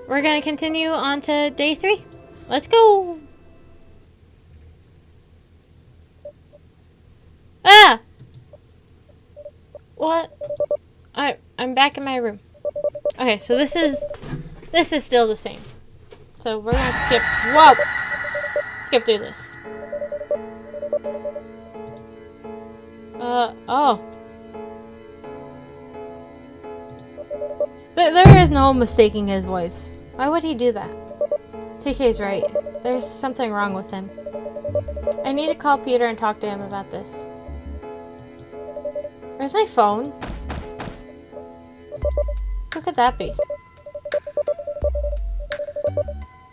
we're gonna continue on to day 3. Let's go! Ah! What? I'm back in my room. Okay, so this is still the same. So we're gonna skip. Whoa! Skip through this. Oh. There is no mistaking his voice. Why would he do that? TK's right. There's something wrong with him. I need to call Peter and talk to him about this. Where's my phone? Who could that be?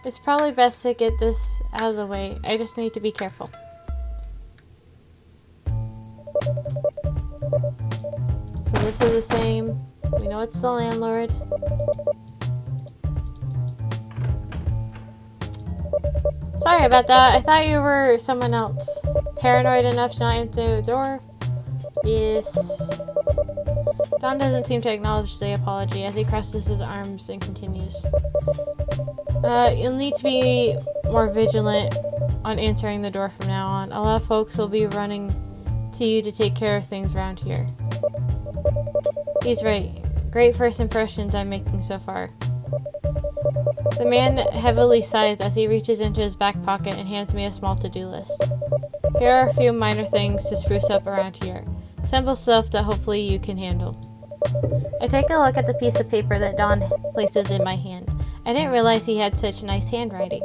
It's probably best to get this out of the way. I just need to be careful. So this is the same. We know it's the landlord. Sorry about that. I thought you were someone else. Paranoid enough to not answer the door? Yes. Don doesn't seem to acknowledge the apology as he crosses his arms and continues. You'll need to be more vigilant on answering the door from now on. A lot of folks will be running to you to take care of things around here. He's right. Great first impressions I'm making so far. The man heavily sighs as he reaches into his back pocket and hands me a small to-do list. Here are a few minor things to spruce up around here. Simple stuff that hopefully you can handle. I take a look at the piece of paper that Don places in my hand. I didn't realize he had such nice handwriting.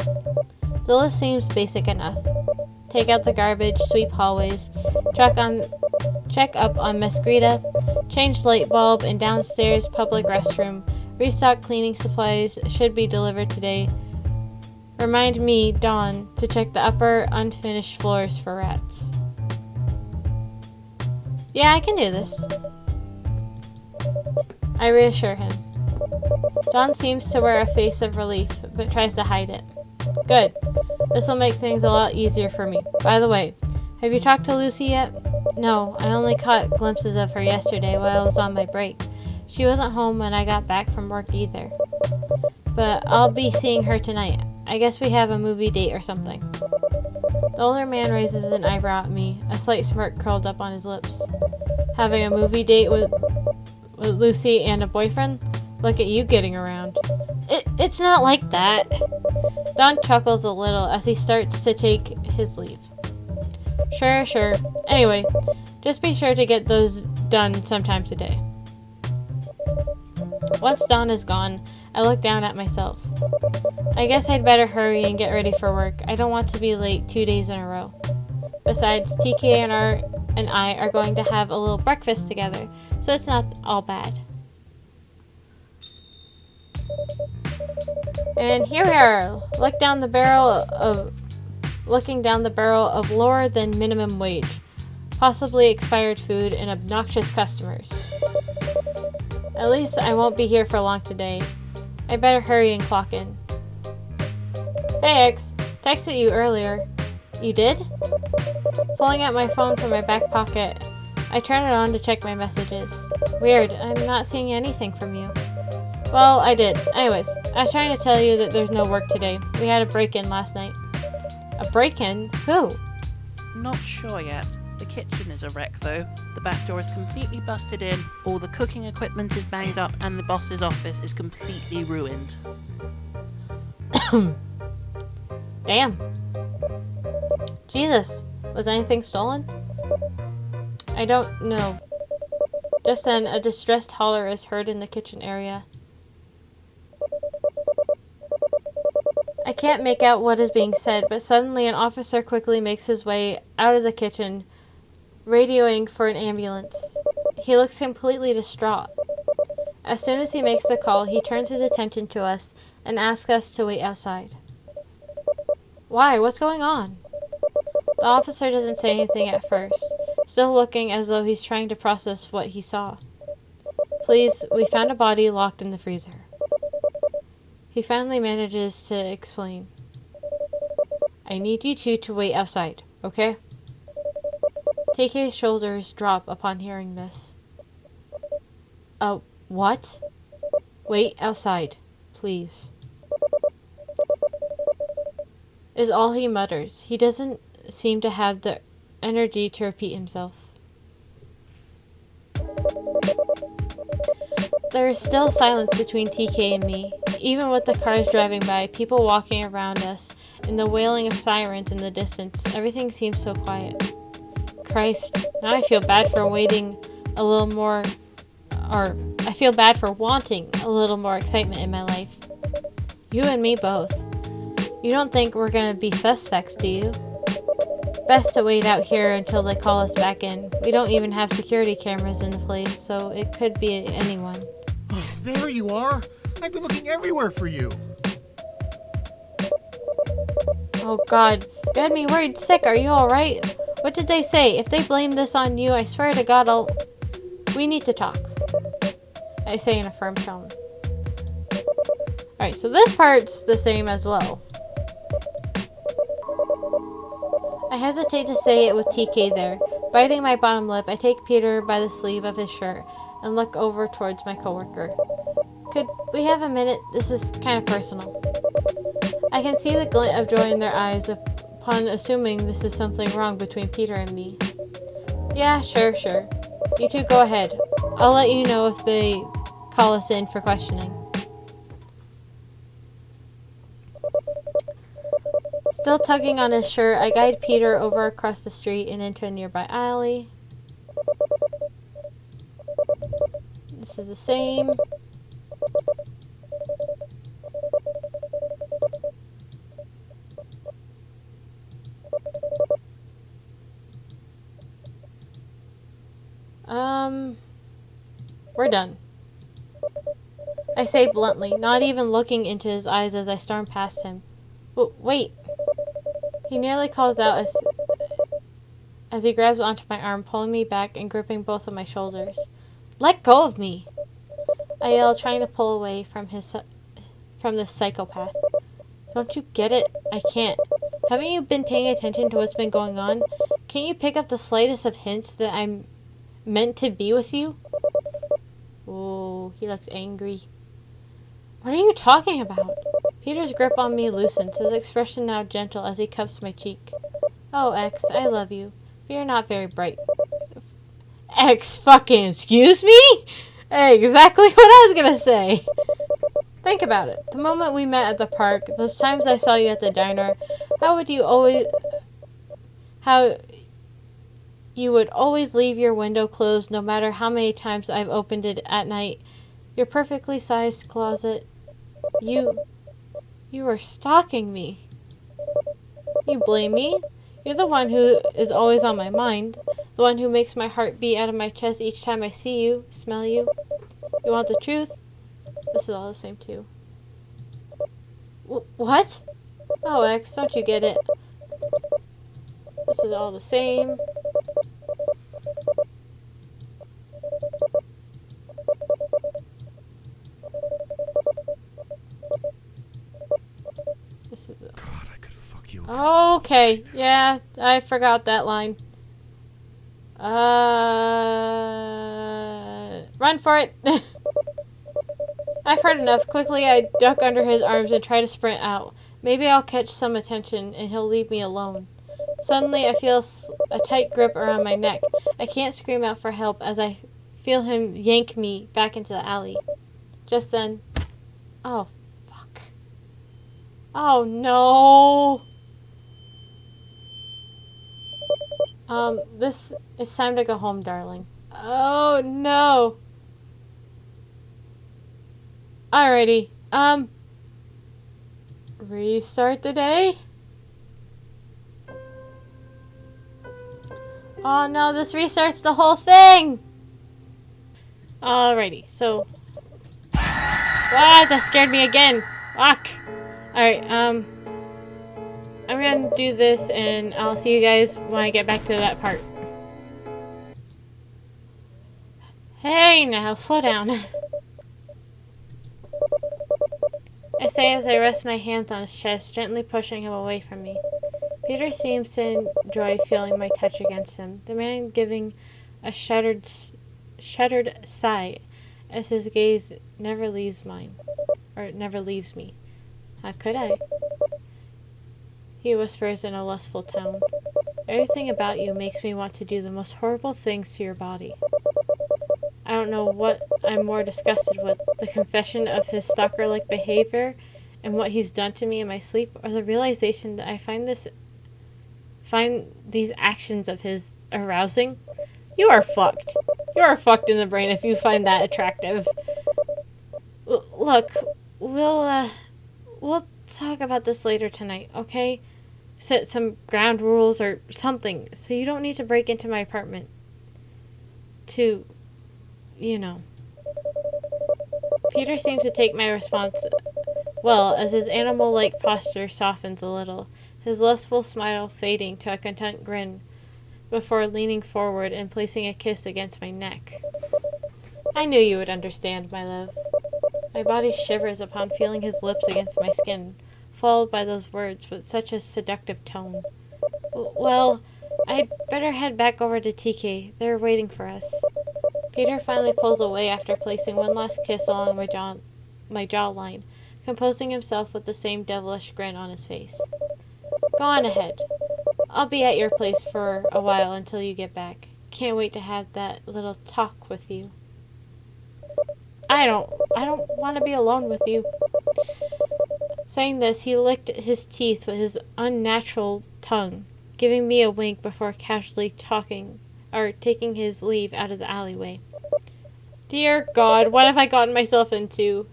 The list seems basic enough. Take out the garbage, sweep hallways, check up on Miss Greta, change light bulb in downstairs public restroom, restock cleaning supplies, should be delivered today. Remind me, Dawn, to check the upper unfinished floors for rats. Yeah, I can do this. I reassure him. Dawn seems to wear a face of relief, but tries to hide it. Good. This will make things a lot easier for me. By the way, have you talked to Lucy yet? No, I only caught glimpses of her yesterday while I was on my break. She wasn't home when I got back from work either. But I'll be seeing her tonight. I guess we have a movie date or something. The older man raises an eyebrow at me, a slight smirk curled up on his lips. Having a movie date with Lucy and a boyfriend? Look at you getting around. It's not like that. Don chuckles a little as he starts to take his leave. Sure. Anyway, just be sure to get those done sometime today. Once Don is gone, I look down at myself. I guess I'd better hurry and get ready for work. I don't want to be late 2 days in a row. Besides, TK and I are going to have a little breakfast together, so it's not all bad. And here we are, looking down the barrel of lower than minimum wage, possibly expired food, and obnoxious customers. At least I won't be here for long today. I better hurry and clock in. Hey X, texted you earlier. You did? Pulling out my phone from my back pocket, I turn it on to check my messages. Weird, I'm not seeing anything from you. Well, I did. Anyways, I was trying to tell you that there's no work today. We had a break-in last night. A break-in? Who? Not sure yet. The kitchen is a wreck though. The back door is completely busted in, all the cooking equipment is banged up, and the boss's office is completely ruined. Damn. Jesus, was anything stolen? I don't know. Just then, a distressed holler is heard in the kitchen area. I can't make out what is being said, but suddenly an officer quickly makes his way out of the kitchen, radioing for an ambulance. He looks completely distraught. As soon as he makes the call, he turns his attention to us and asks us to wait outside. Why? What's going on? The officer doesn't say anything at first, still looking as though he's trying to process what he saw. Please, we found a body locked in the freezer. He finally manages to explain. I need you two to wait outside, okay? TK's shoulders drop upon hearing this. What? Wait outside, please. is all he mutters. He doesn't seem to have the energy to repeat himself. There is still silence between TK and me. Even with the cars driving by, people walking around us, and the wailing of sirens in the distance, everything seems so quiet. Christ, now I feel bad for waiting a little more, or I feel bad for wanting a little more excitement in my life. You and me both. You don't think we're gonna be suspects, do you? Best to wait out here until they call us back in. We don't even have security cameras in the place, so it could be anyone. Oh, there you are. I've been looking everywhere for you. Oh God, you had me worried sick. Are you alright? What did they say? If they blame this on you, I swear to God We need to talk. I say in a firm tone. Alright, so this part's the same as well. I hesitate to say it with TK there. Biting my bottom lip, I take Peter by the sleeve of his shirt and look over towards my coworker. Could we have a minute? This is kind of personal. I can see the glint of joy in their eyes upon assuming this is something wrong between Peter and me. Yeah, sure. You two go ahead. I'll let you know if they call us in for questioning. Still tugging on his shirt, I guide Peter over across the street and into a nearby alley. This is the same. We're done. I say bluntly, not even looking into his eyes as I storm past him. Wait. He nearly calls out as he grabs onto my arm, pulling me back and gripping both of my shoulders. Let go of me! I yell, trying to pull away from this psychopath. Don't you get it? I can't. Haven't you been paying attention to what's been going on? Can't you pick up the slightest of hints that I'm meant to be with you? Oh, he looks angry. What are you talking about? Peter's grip on me loosens, his expression now gentle as he cups my cheek. Oh, X, I love you, but you're not very bright. X fucking excuse me? Exactly what I was gonna say. Think about it. The moment we met at the park, those times I saw you at the diner, how you would always leave your window closed no matter how many times I've opened it at night. Your perfectly sized closet. You were stalking me. You blame me? You're the one who is always on my mind. The one who makes my heart beat out of my chest each time I see you, smell you. You want the truth? This is all the same too. What? Oh, X, don't you get it? This is all the same. This is God, I could fuck you. okay. Yeah, I forgot that line. Run for it. I've heard enough. Quickly, I duck under his arms and try to sprint out. Maybe I'll catch some attention and he'll leave me alone. Suddenly, I feel a tight grip around my neck. I can't scream out for help as I feel him yank me back into the alley. Just then, oh, fuck. Oh, no. It's time to go home, darling. Oh, no. Alrighty. Restart the day? Oh no, this restarts the whole thing! Alrighty, so... that scared me again! Fuck! Alright, I'm gonna do this and I'll see you guys when I get back to that part. Hey, now, slow down. I say as I rest my hands on his chest, gently pushing him away from me. Peter seems to enjoy feeling my touch against him, the man giving a shuddered sigh as his gaze never leaves me. How could I? he whispers in a lustful tone. Everything about you makes me want to do the most horrible things to your body. I don't know what I'm more disgusted with, the confession of his stalker-like behavior and what he's done to me in my sleep, or the realization that I find these actions of his arousing. You are fucked. You are fucked in the brain if you find that attractive. Look, we'll talk about this later tonight, okay? Set some ground rules or something, so you don't need to break into my apartment to, you know. Peter seems to take my response well, as his animal-like posture softens a little, his lustful smile fading to a content grin before leaning forward and placing a kiss against my neck. I knew you would understand, my love. My body shivers upon feeling his lips against my skin, followed by those words with such a seductive tone. Well, I'd better head back over to TK. They're waiting for us. Peter finally pulls away after placing one last kiss along my jawline, composing himself with the same devilish grin on his face. Go on ahead. I'll be at your place for a while until you get back. Can't wait to have that little talk with you. I don't want to be alone with you. Saying this, he licked his teeth with his unnatural tongue, giving me a wink before casually taking his leave out of the alleyway. Dear God, what have I gotten myself into?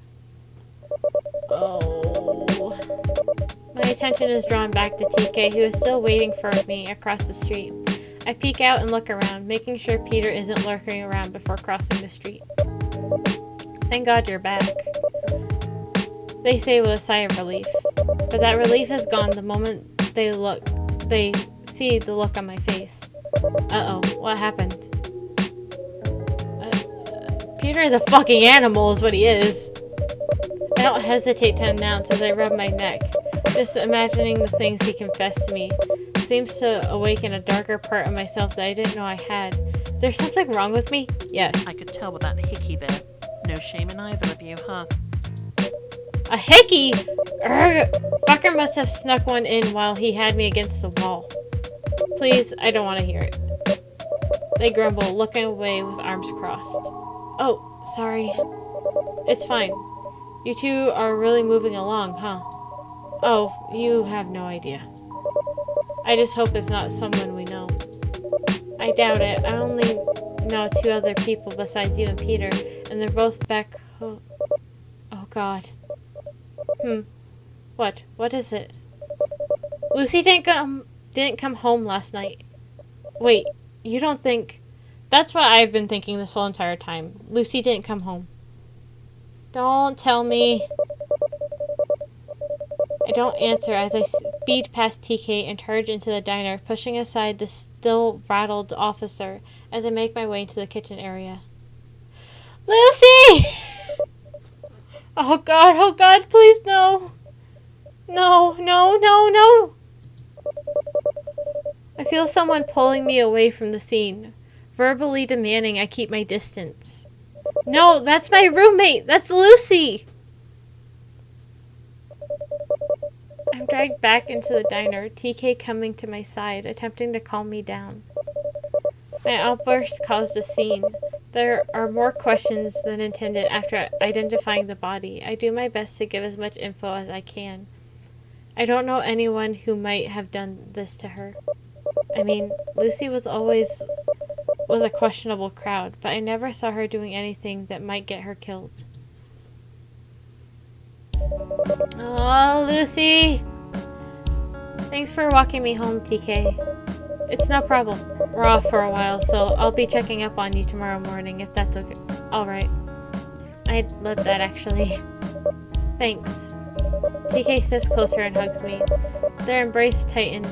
Oh. My attention is drawn back to TK, who is still waiting for me across the street. I peek out and look around, making sure Peter isn't lurking around before crossing the street. Thank God you're back, they say with a sigh of relief. But that relief is gone the moment they see the look on my face. Uh-oh, what happened? Peter is a fucking animal is what he is. I don't hesitate to announce as I rub my neck. Just imagining the things he confessed to me seems to awaken a darker part of myself that I didn't know I had. Is there something wrong with me? Yes. I could tell with that hickey there. No shame in either of you, huh? A hickey? Urgh! Fucker must have snuck one in while he had me against the wall. Please, I don't want to hear it. They grumble, looking away with arms crossed. Oh, sorry. It's fine. You two are really moving along, huh? Oh, you have no idea. I just hope it's not someone we know. I doubt it. I only know 2 other people besides you and Peter, and they're both back home. Oh, God. What? What is it? Lucy didn't come home last night. Wait, you don't think... That's what I've been thinking this whole entire time. Lucy didn't come home. Don't tell me. I don't answer as I speed past TK and charge into the diner, pushing aside the still rattled officer as I make my way into the kitchen area. Lucy! Oh God, please no. No. I feel someone pulling me away from the scene, verbally demanding I keep my distance. No, that's my roommate. That's Lucy. I'm dragged back into the diner, TK coming to my side, attempting to calm me down. My outburst caused a scene. There are more questions than intended after identifying the body. I do my best to give as much info as I can. I don't know anyone who might have done this to her. I mean, Lucy was always with a questionable crowd, but I never saw her doing anything that might get her killed. Oh, Lucy! Thanks for walking me home, TK. It's no problem. We're off for a while, so I'll be checking up on you tomorrow morning if that's okay. Alright. I'd love that, actually. Thanks. TK steps closer and hugs me. Their embrace tightened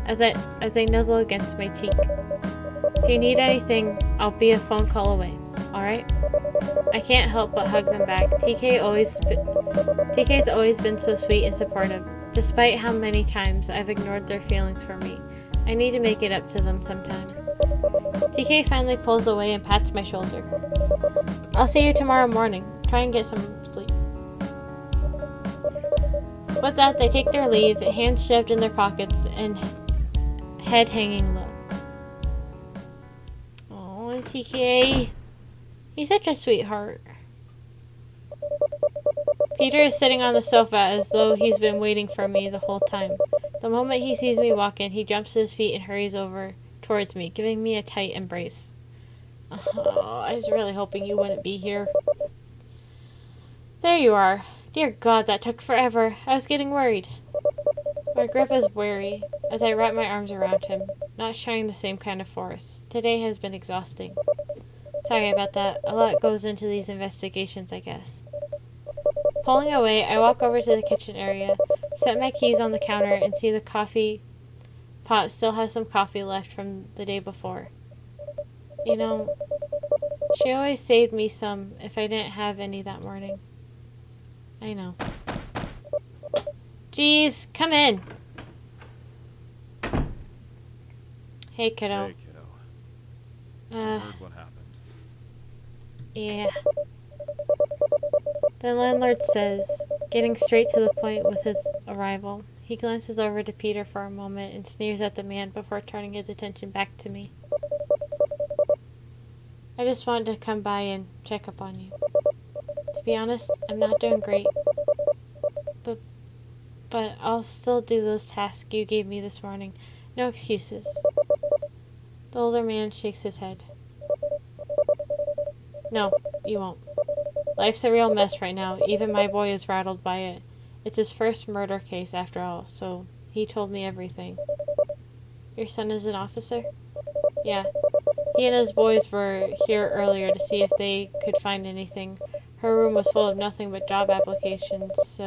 as they nuzzle against my cheek. If you need anything, I'll be a phone call away. Alright? I can't help but hug them back. TK's always been so sweet and supportive, despite how many times I've ignored their feelings for me. I need to make it up to them sometime. TK finally pulls away and pats my shoulder. I'll see you tomorrow morning. Try and get some sleep. With that, they take their leave, hands shoved in their pockets and head hanging low. Oh, TK. He's such a sweetheart. Peter is sitting on the sofa as though he's been waiting for me the whole time. The moment he sees me walk in, he jumps to his feet and hurries over towards me, giving me a tight embrace. Oh, I was really hoping you wouldn't be here. There you are. Dear God, that took forever. I was getting worried. My grip is weary as I wrap my arms around him, not sharing the same kind of force. Today has been exhausting. Sorry about that. A lot goes into these investigations, I guess. Pulling away, I walk over to the kitchen area, set my keys on the counter, and see the coffee pot still has some coffee left from the day before. You know, she always saved me some if I didn't have any that morning. I know. Jeez, come in. Hey, kiddo. Hey, kiddo. I heard what happened. Yeah. The landlord says, getting straight to the point with his arrival. He glances over to Peter for a moment and sneers at the man before turning his attention back to me. I just wanted to come by and check up on you. To be honest, I'm not doing great. But I'll still do those tasks you gave me this morning. No excuses. The older man shakes his head. No, you won't. Life's a real mess right now. Even my boy is rattled by it. It's his first murder case after all, so he told me everything. Your son is an officer? Yeah. He and his boys were here earlier to see if they could find anything. Her room was full of nothing but job applications,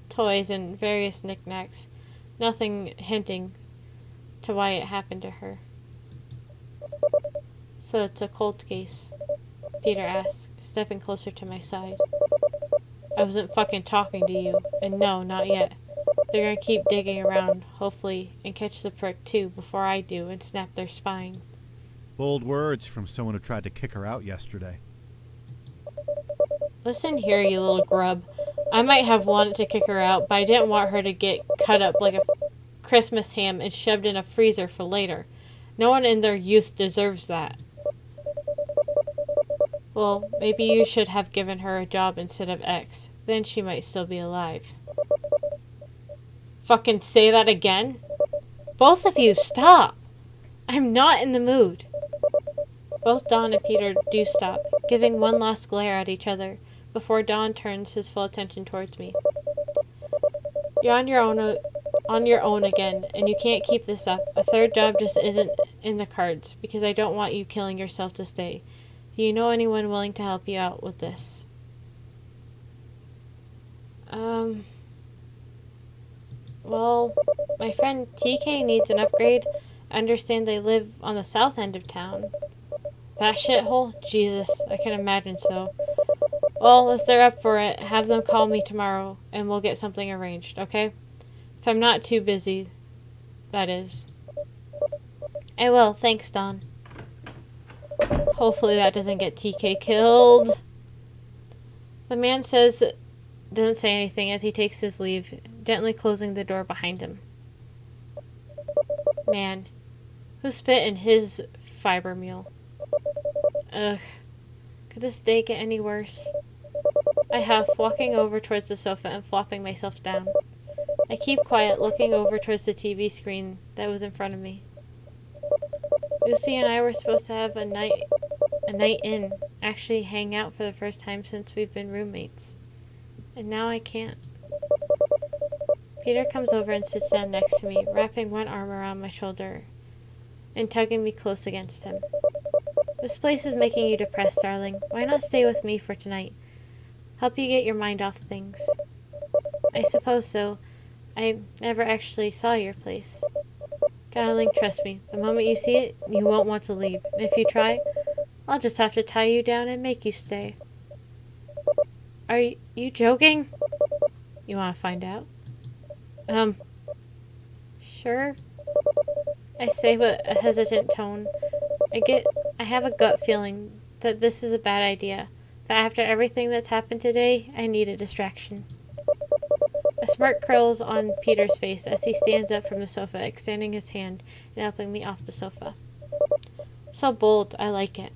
toys, and various knickknacks. Nothing hinting to why it happened to her. So it's a cold case? Peter asks, stepping closer to my side. I wasn't fucking talking to you, and no, not yet. They're gonna keep digging around, hopefully, and catch the prick too before I do and snap their spine. Bold words from someone who tried to kick her out yesterday. Listen here, you little grub. I might have wanted to kick her out, but I didn't want her to get cut up like a Christmas ham and shoved in a freezer for later. No one in their youth deserves that. Well, maybe you should have given her a job instead of X. Then she might still be alive. Fucking say that again? Both of you, stop! I'm not in the mood. Both Don and Peter do stop, giving one last glare at each other, before Don turns his full attention towards me. You're on your own again, and you can't keep this up. A third job just isn't in the cards, because I don't want you killing yourself to stay. Do you know anyone willing to help you out with this? Well, my friend TK needs an upgrade. I understand they live on the south end of town. That shithole? Jesus, I can imagine so. Well, if they're up for it, have them call me tomorrow, and we'll get something arranged, okay? If I'm not too busy, that is. I will, thanks, Don. Hopefully that doesn't get TK killed. The man doesn't say anything as he takes his leave, gently closing the door behind him. Man, who spit in his fiber meal? Ugh. Could this day get any worse? I huff, walking over towards the sofa and flopping myself down. I keep quiet, looking over towards the TV screen that was in front of me. Lucy and I were supposed to have a night in, actually hang out for the first time since we've been roommates. And now I can't. Peter comes over and sits down next to me, wrapping one arm around my shoulder and tugging me close against him. This place is making you depressed, darling. Why not stay with me for tonight? Help you get your mind off things. I suppose so. I never actually saw your place. Darling, trust me. The moment you see it, you won't want to leave. And if you try, I'll just have to tie you down and make you stay. Are you joking? You want to find out? Sure. I say with a hesitant tone. I have a gut feeling that this is a bad idea. But after everything that's happened today, I need a distraction. smirk curls on Peter's face as he stands up from the sofa, extending his hand and helping me off the sofa. So bold, I like it.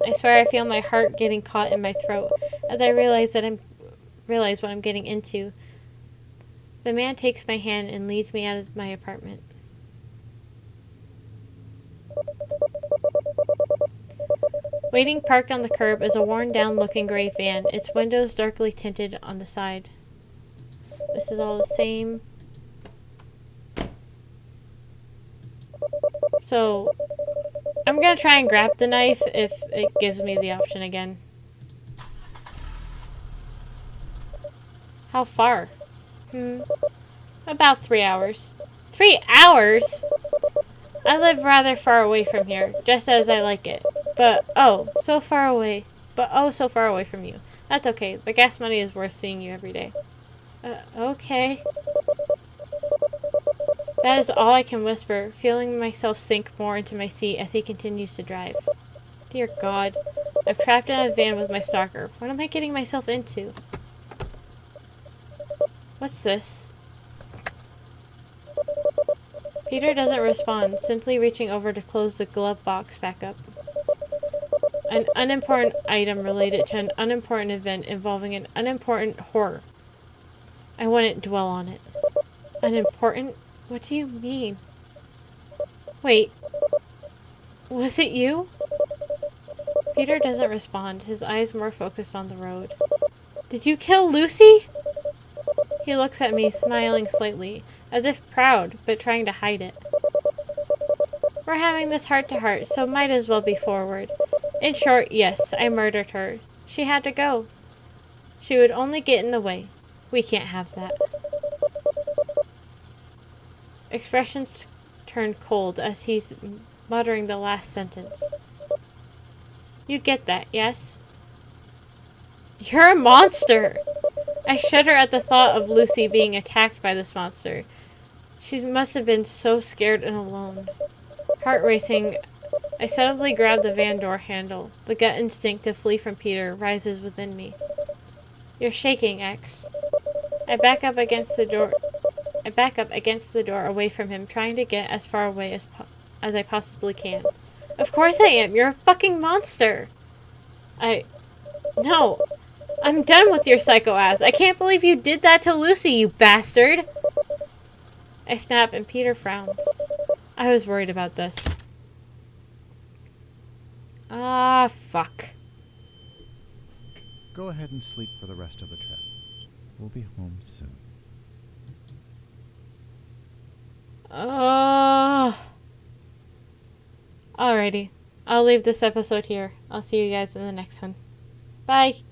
I swear I feel my heart getting caught in my throat as I realize what I'm getting into. The man takes my hand and leads me out of my apartment. Waiting parked on the curb is a worn-down looking gray van, its windows darkly tinted on the side. This is all the same. So, I'm gonna try and grab the knife if it gives me the option again. How far? About 3 hours. 3 hours? I live rather far away from here, just as I like it. But oh, so far away from you. That's okay. The gas money is worth seeing you every day. Okay. That is all I can whisper, feeling myself sink more into my seat as he continues to drive. Dear God, I'm trapped in a van with my stalker. What am I getting myself into? What's this? Peter doesn't respond, simply reaching over to close the glove box back up. An unimportant item related to an unimportant event involving an unimportant horror. I wouldn't dwell on it. Unimportant? What do you mean? Wait. Was it you? Peter doesn't respond, his eyes more focused on the road. Did you kill Lucy? He looks at me, smiling slightly, as if proud, but trying to hide it. We're having this heart-to-heart, so might as well be forward. In short, yes, I murdered her. She had to go. She would only get in the way. We can't have that. Expressions turned cold as he's muttering the last sentence. You get that, yes? You're a monster! I shudder at the thought of Lucy being attacked by this monster. She must have been so scared and alone. Heart racing, I suddenly grab the van door handle. The gut instinct to flee from Peter rises within me. You're shaking, X. I back up against the door away from him, trying to get as far away as I possibly can. Of course I am. You're a fucking monster. No. I'm done with your psycho ass. I can't believe you did that to Lucy, you bastard. I snap and Peter frowns. I was worried about this. Ah, fuck. Go ahead and sleep for the rest of the trip. We'll be home soon. Alrighty. I'll leave this episode here. I'll see you guys in the next one. Bye.